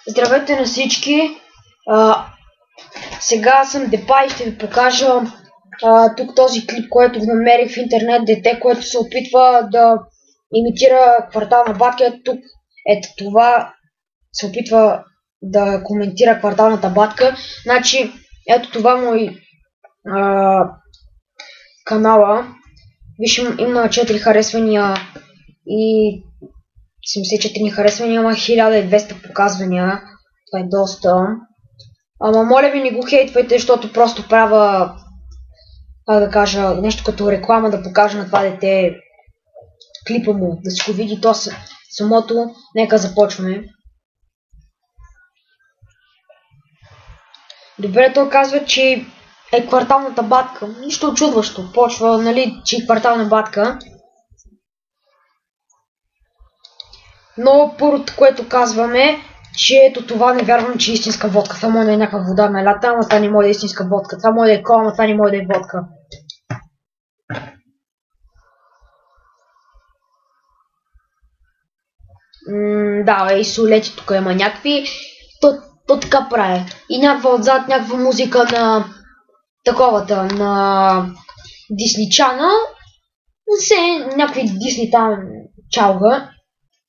Здравейте на всички! Сега съм Депа и ще ви покажа тук този клип, който намерих в интернет. Дете, което се опитва да имитира Квартална батка. Ето това се опитва да коментира Кварталната батка. Значи, ето това мой канала. Виж, има 4 харесвания и 74 харесвания, има 1200 показвания. Това е доста. Ама моля ви, не го хейтвайте, защото просто правя, да кажа, нещо като реклама да покажа на това дете клипа му, да си го види то самото. Нека започваме. Добре, той казва, че е Кварталната батка. Нищо очудващо. Почва, нали, че е Квартална батка. Но първото, което казваме, че ето това не вярвам, че е истинска водка. Това може да е някаква вода на лята, ама това не може да е истинска водка. Това може да е кола, ама това не може да е водка. Да, и солети тук има някакви. То така прави. И някаква отзад, някаква музика на таковата, на Disney Channel. Все някакви Disney там чалга.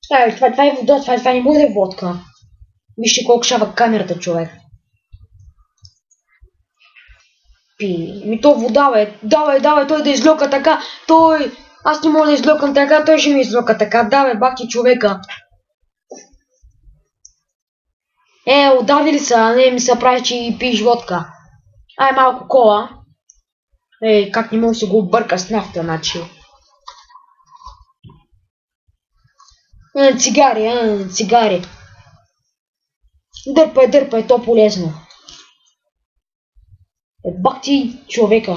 Това е вода, това не може да е водка. Вижте колко шава камерата, човек. Пи. Ми то вода, бе. Давай, той да излёка така. Аз не мога да излёкам така, той ще ми излёка така. Да, бе, бахти човека. Отдави ли са? А не ми се прави, че пиеш водка. Ай, малко кола. Как не мога да се го обърка с нафта, значи. Цигари. Дърпай, то полезно. Бахти човека.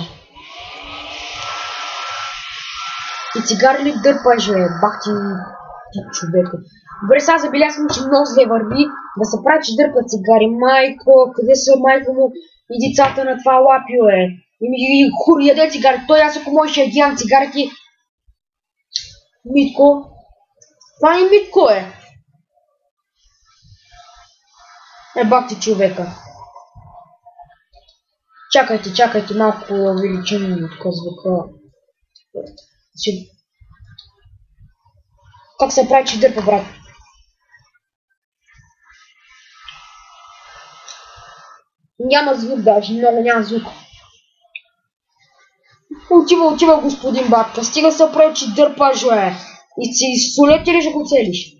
И цигари ли дърпаш, бахти човека. Добре, сега забелязвам, че много зле върви да се прави, че дърпа цигари. Майко, къде са майко му и децата на това лапио, И хур яде цигари. Той аз ако може да ядям цигарите. Митко. Това не Митко е. Бахти човека. Чакайте, малко увеличим тук звука. Как се прави, че дърпа, брат? Няма звук даже, много няма звук. Отива господин батка, стига се прави, че дърпаш, И си солете ли ще го целиш?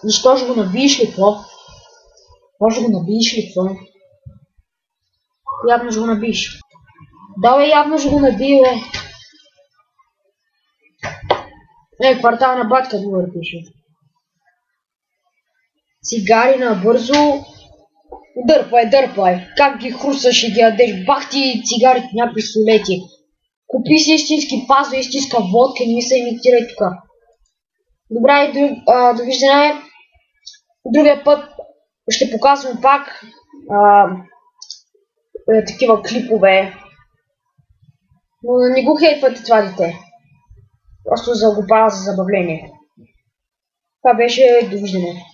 Защо ще го набиеш ли, какво? Може да го набиеш ли, какво? Явно ще го набиеш. Да, явно ще го набие. Квартална батка, добър пише. Цигари набързо. Дърпай. Как ги хрусаш и ги ядеш? Бахти цигарите, някакви солети. Купи си истински пазо, истинска водка, не ми се имитирай тук. Добре, довиждане. Другия път ще показвам пак такива клипове. Но не го хейтвате това дете. Просто го правя за забавление. Това беше довиждане.